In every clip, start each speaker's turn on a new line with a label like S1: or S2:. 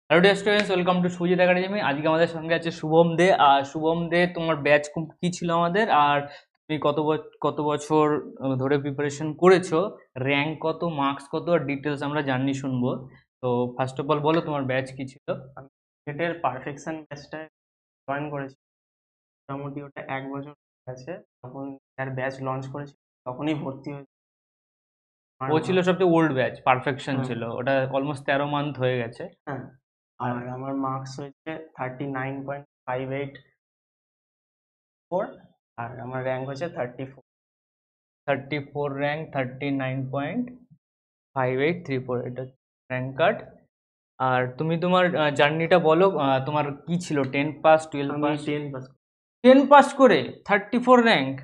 S1: Hello dear students, welcome to Sujit academy. আজকে আমাদের সঙ্গে আছে শুভম দে। আর শুভম দে, তোমার ব্যাচ কি ছিল আমাদের, আর তুমি কত বছর ধরে প্রিপারেশন করেছো, র্যাঙ্ক কত, মার্কস কত, আর ডিটেলস আমরা জার্নি শুনবো। তো ফার্স্ট অফ অল বলো তোমার ব্যাচ কি ছিল।
S2: আমি ক্রিকেটের পারফেকশন ব্যাচটায় জয়েন করেছি। মোটামুটি ওটা 1 বছর আছে। তখন তার ব্যাচ লঞ্চ করেছি, তখনই ভর্তি হয়েছি। আমার
S1: ও ছিল সবচেয়ে ওল্ড ব্যাচ, পারফেকশন
S2: হ্যাঁ,
S1: ছিল, ওটা অলমোস্ট 13 মান্থ হয়ে গেছে।
S2: হ্যাঁ।
S1: আর
S2: আর আমার মার্কস হয়েছে 39.584। আর আমার র্যাঙ্ক হয়েছে 34।
S1: 34 র্যাঙ্ক, 39.5834, এটা র্যাঙ্ক কার্ড। আর তুমি তোমার জার্নিটা বলো, তোমার কি ছিল, 10 পাস, 12
S2: আমি
S1: পাস?
S2: 10 পাস।
S1: 10 পাস করে 34 র্যাঙ্ক,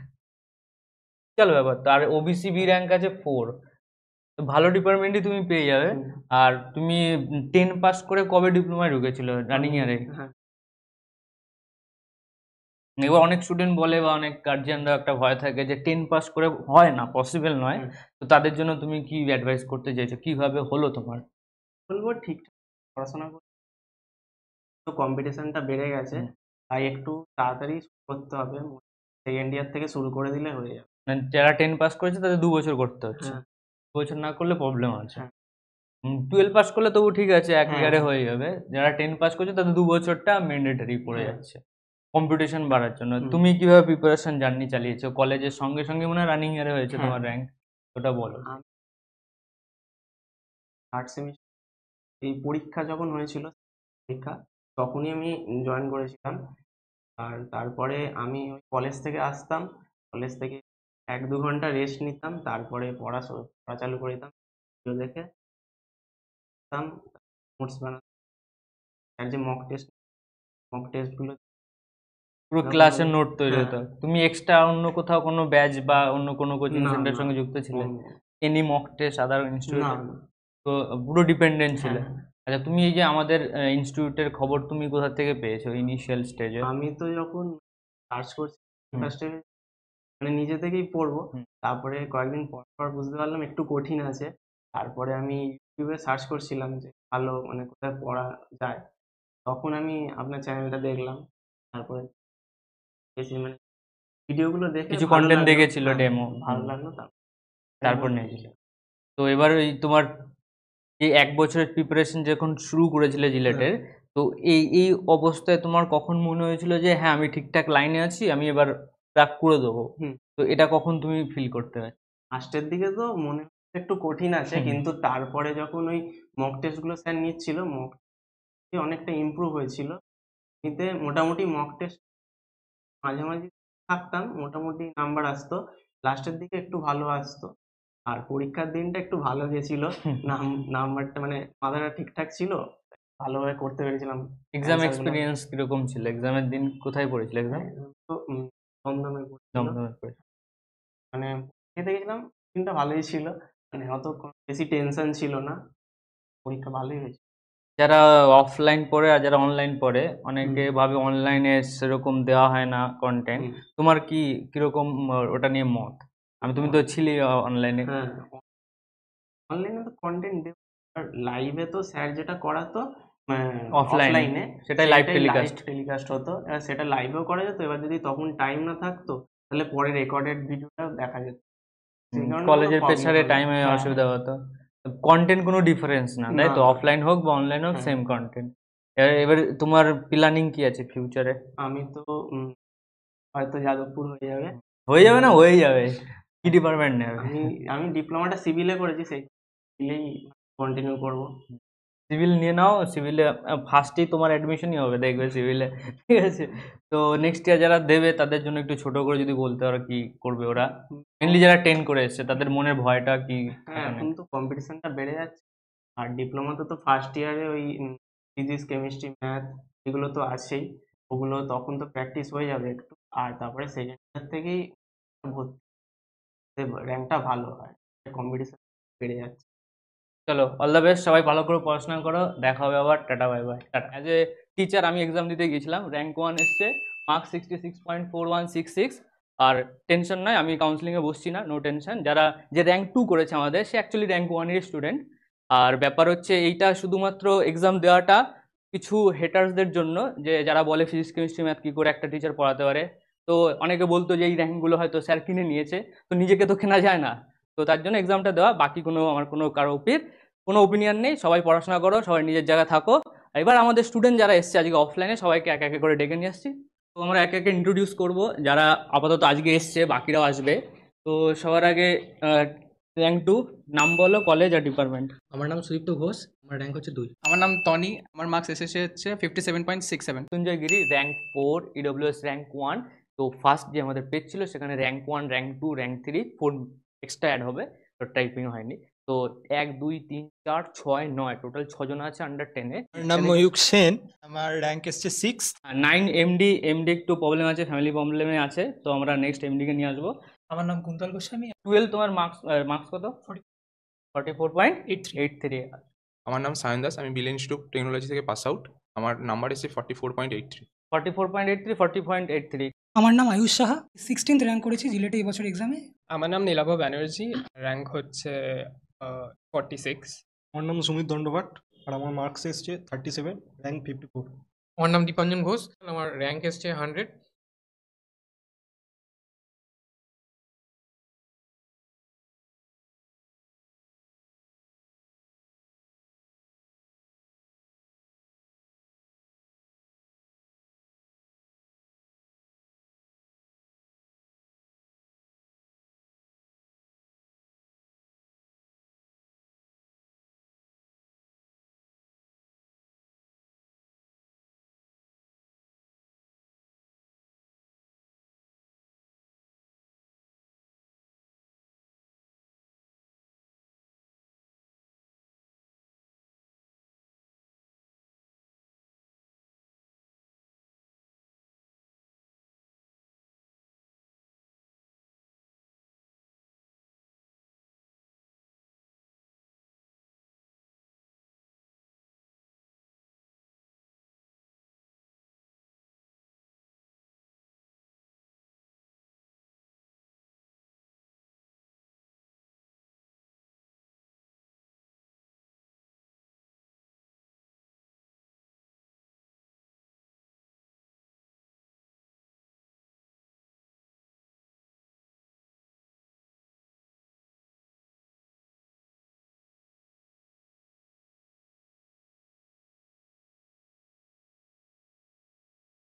S1: চলো ব্যাপার তো। আর ওবিসি বি র্যাঙ্ক আছে 4, তো ভালো ডিপার্টমেন্টই তুমি পেয়ে যাবে। আর তুমি 10 পাস করে কবে ডিপ্লোমায় ঢুকেছিল, রানিং
S2: আমি
S1: ইয়ারে?
S2: হ্যাঁ,
S1: এবার অনেক স্টুডেন্ট বলে বা অনেক গার্জিয়ানরা একটা ভয় থাকে যে 10 পাস করে হয় না, পসিবল নয়।
S2: হুম,
S1: তো তাদের জন্য তুমি কি অ্যাডভাইস করতে চাইছো, কিভাবে হলো তোমার?
S2: বলবো ঠিকঠাক পড়াশোনা করতে। তো কম্পিটিশনটা বেড়ে গেছে,
S1: হুম।
S2: তাই একটু তাড়াতাড়ি শুরু করতে হবে। সেকেন্ড ইয়ার থেকে শুরু করে দিলে হয়ে যাবে।
S1: মানে যারা 10 পাস করেছে তাদের 2 বছর করতে হচ্ছে,
S2: হ্যাঁ,
S1: 2 বছর না করলে প্রবলেম আছে।
S2: হ্যাঁ,
S1: 12 পাস করলে তবু ঠিক আছে, এক
S2: হ্যাঁ,
S1: ইয়ারে
S2: হ্যাঁ,
S1: হয়ে যাবে। যারা 10 পাস করছে তাদের 2 বছরটা ম্যান্ডেটারি পড়ে
S2: হ্যাঁ।
S1: যাচ্ছে কম্পিটিশন বাড়ার জন্য।
S2: হুম,
S1: তুমি কিভাবে প্রিপারেশন জার্নি চালিয়েছো, কলেজের সঙ্গে সঙ্গে মনে হয় রানিং ইয়ারে হয়েছে
S2: হ্যাঁ।
S1: তোমার র্যাঙ্ক, ওটা বলো।
S2: আমি থার্ড সেমিস্টার এই পরীক্ষা যখন হয়েছিল, পরীক্ষা তখনই আমি জয়েন করেছিলাম। আর তারপরে আমি ওই কলেজ থেকে আসতাম, কলেজ থেকে 1-2 ঘন্টা রেস্ট নিতাম, তারপরে পড়া চালু করে দিতাম। ভিডিও দেখে দিতাম, নোটস বানাতাম। আর যে মক টেস্টগুলো
S1: পুরো ক্লাসের
S2: এরকমভাবে।
S1: নোট তৈরি
S2: হ্যাঁ,
S1: হতো। তুমি এক্সট্রা অন্য কোথাও কোনো ব্যাচ বা অন্য কোনো কোচিং
S2: না,
S1: সেন্টারের
S2: না,
S1: সঙ্গে যুক্ত ছিলে?
S2: কম,
S1: এনি মক টেস্ট আদার
S2: না,
S1: ইনস্টিটিউটে?
S2: না।
S1: তো পুরো ডিপেন্ডেন্ট ছিলে।
S2: হ্যাঁ, হ্যাঁ।
S1: আচ্ছা, তুমি এই যে আমাদের ইনস্টিটিউটের খবর তুমি কোথা থেকে পেয়েছো ইনিশিয়াল স্টেজে?
S2: আমি তো যখন সার্চ করছি
S1: হুম।
S2: ফার্স্টে, মানে নিজে থেকেই পড়বো।
S1: হুম।
S2: তারপরে কয়েকদিন পর পর বুঝতে পারলাম একটু কঠিন আছে। তারপরে আমি ইউটিউবে সার্চ করছিলাম যে ভালো মানে কোথায় পড়া যায়। তখন আমি আপনার চ্যানেলটা দেখলাম। তারপরে বেশি মানে ভিডিওগুলো দেখে
S1: কিছু
S2: ভালো
S1: কন্টেন্ট
S2: লাগলো।
S1: দেখেছিল
S2: হ্যাঁ,
S1: ডেমো।
S2: ভালো লাগলো, তারপরে
S1: তারপর
S2: ভর্তি
S1: নিয়েছিল।
S2: হয়েছি।
S1: তো এবার ওই তোমার এই 1 বছরের প্রিপারেশন যখন শুরু করেছিলে
S2: হ্যাঁ,
S1: জিলেটের, তো এই অবস্থায় তোমার কখন মনে হয়েছিল যে হ্যাঁ আমি ঠিকঠাক লাইনে আছি, আমি এবার ক্র্যাক করে দেবো?
S2: হুম।
S1: তো এটা কখন তুমি ফিল করতে পারছো?
S2: ফার্স্টের দিকে তো মনে হচ্ছে একটু কঠিন আছে,
S1: হুম।
S2: কিন্তু তারপরে যখন ওই মক টেস্টগুলো স্যার নিচ্ছিল, মক টেস্টে অনেকটা ইমপ্রুভ হয়েছিল। এতে মোটামুটি মক টেস্ট মাঝামাঝি থাকতাম, মোটামুটি নাম্বার আসতো। লাস্টের দিকে একটু ভালো আসতো। আর পরীক্ষার দিনটা একটু ভালো গেছিল। নাম্বারটা মানে মাথাটা ঠিকঠাক ছিল, ভালোভাবে করতে পেরেছিলাম
S1: এক্সাম
S2: অ্যান্সার গুলো।
S1: এক্সপিরিয়েন্স কিরকম ছিল? এক্সামের দিন কোথায় পড়েছিল এক্সাম?
S2: হ্যাঁ, তো দমদমে পড়ছিল।
S1: দমদমে পড়েছিল।
S2: মানে খেতে গেছিলাম, দিনটা ভালোই ছিল। মানে অত বেশি টেনশন ছিল না, পরীক্ষা ভালোই হয়েছে।
S1: যারা অফলাইন পড়ে আর যারা অনলাইন পড়ে,
S2: হুম,
S1: অনেকে ভাবে অনলাইনে সেরকম দেওয়া হয় না কন্টেন্ট।
S2: হুম।
S1: তোমার কি কিরকম ওটা নিয়ে মত? তুমি তো ছিলি অনলাইনে।
S2: হ্যাঁ, অনলাইনে তো কন্টেন্ট দেব, আর লাইভে তো স্যার যেটা করাতো
S1: অফলাইনে
S2: অফলাইনে
S1: সেটাই লাইভ
S2: সেইটাই লাইভ
S1: টেলিকাস্ট।
S2: টেলিকাস্ট হতো। এবার সেটা লাইভেও করা যেত, এবার যদি তখন টাইম না থাকতো তাহলে পরে রেকর্ডেড ভিডিওটা দেখা যেত। সেই কারণে কোনো
S1: কলেজের
S2: প্রবলেম
S1: প্রেসারে
S2: হয় না।
S1: টাইমে
S2: হ্যাঁ, হ্যাঁ।
S1: অসুবিধা হতো। কন্টেন্ট কোনো ডিফারেন্স না, তাই
S2: না,
S1: তো?
S2: না।
S1: অফলাইন হোক বা অনলাইন হোক,
S2: হ্যাঁ,
S1: সেম কন্টেন্ট। এবার তোমার প্ল্যানিং কি আছে ফিউচারে?
S2: আমি তো হয়তো যাদবপুর হয়ে যাবে।
S1: হয়ে যাবে না,
S2: এবার
S1: হয়ে যাবে? কি ডিপার্টমেন্ট নেবে?
S2: আমি আমি ডিপ্লোমাটা সিভিলে করেছি, সেই সিভিলেই কন্টিনিউ করব।
S1: সিভিল নিয়ে নাও। সিভিলে ফার্স্টেই তোমার অ্যাডমিশনই হবে, দেখবে সিভিলে। ঠিক আছে। তো নেক্সট ইয়ার যারা দেবে তাদের জন্য একটু ছোট করে যদি বলতে পারো কি করবে ওরা, মেনলি যারা 10 করে এসছে তাদের মনের ভয়টা কি
S2: হ্যাঁ,
S1: থাকে
S2: এখন
S1: নাকি?
S2: তো কম্পিটিশনটা বেড়ে যাচ্ছে। আর ডিপ্লোমাতে তো ফার্স্ট ইয়ারে ওই ফিজিক্স, কেমিস্ট্রি, ম্যাথ এগুলো তো আছেই। ওগুলো তখন তো প্র্যাকটিস হয়ে যাবে একটু। আর তারপরে সেকেন্ড ইয়ার থেকেই ভর্তি, র্যাঙ্কটা ভালো হয়, কম্পিটিশন বেড়ে যাচ্ছে।
S1: চলো, অল দ্য বেস্ট, সবাই ভালো করে পড়াশোনা করো, দেখা হবে আবার, tata, bye bye, tata. As a teacher আমি এক্সাম দিতে গিয়েছিলাম, র্যাঙ্ক 1 এসছে, মার্কস 66.4166। আর টেনশন নয়, আমি কাউন্সিলিংয়ে বসছি না, নো টেনশন। যে র্যাঙ্ক 2 করেছে আমাদের, সে অ্যাকচুয়ালি র্যাঙ্ক 1 এর স্টুডেন্ট। আর ব্যাপার হচ্ছে এইটা শুধুমাত্র এক্সাম দেওয়াটা কিছু হেটার্সদের জন্য, যে যারা বলে ফিজিক্স কেমিস্ট্রি ম্যাথ কী করে একটা টিচার পড়াতে পারে। তো অনেকে বলতো যে এই র্যাঙ্কগুলো হয়তো স্যার কিনে নিয়েছে, তো নিজেকে তো কেনা যায় না। তো তার জন্য এক্সামটা দেওয়া, বাকি আমার কারো কোনো ওপিনিয়ন নেই। সবাই পড়াশোনা করো, সবাই নিজের জায়গায় থাকো। এবার আমাদের স্টুডেন্ট যারা এসছে আজকে অফলাইনে, সবাইকে এক এক করে ডেকে নিয়ে আসছি। তো আমরা একে একে ইন্ট্রোডিউস করব যারা আপাতত আজকে এসছে, বাকিরাও আসবে। তো সবার আগে র্যাঙ্ক 2, নাম বলো, কলেজ আর ডিপার্টমেন্ট।
S3: আমার নাম সুদীপ্ত ঘোষ, আমার র্যাঙ্ক হচ্ছে 2।
S4: আমার নাম টনি, আমার মার্কস এসেছে হচ্ছে 57.67।
S1: Mrityunjay Giri, rank 4, EWS rank 1। তো ফার্স্ট যে আমাদের পেজ ছিল সেখানে rank 1, rank 2, rank 3, 4 extra add হবে, তো টাইপিং হয়নি। তো 1, 2, 3, 4, 6, 9 টোটাল 6 জন আছে আন্ডার 10-এ।
S5: আমার নাম ময়ূক সেন, আমার র্যাঙ্ক এসছে 6।
S1: 9 এমডি একটু প্রবলেম আছে, ফ্যামিলি প্রবলেমে আছে, তো আমরা নেক্সট এমডিকে নিয়ে আসবো।
S3: আমার নাম কুন্তল গোস্বামী।
S1: 12 তোমার মার্কস কত? 44.83।
S6: আমার নাম সায়ন দাস, আমি বিল ইনস্টিটিউট টেকনোলজি থেকে পাস আউট। আমার নাম্বার এসে 44.83।
S1: 44.83, 40.83।
S7: আমার নাম আয়ুষ সাহা, 16th র্যাঙ্ক করেছি জিলেটে এই বছর এক্সামে।
S4: আমার নাম নীলাভ ব্যানার্জি, র্যাঙ্ক হচ্ছে 46।
S5: আমার নাম সুমিত দণ্ডপাট, আর আমার মার্কস এসছে 37, র্যাঙ্ক 54।
S8: আমার নাম দীপাঞ্জন ঘোষ, আমার র্যাঙ্ক এসছে 100,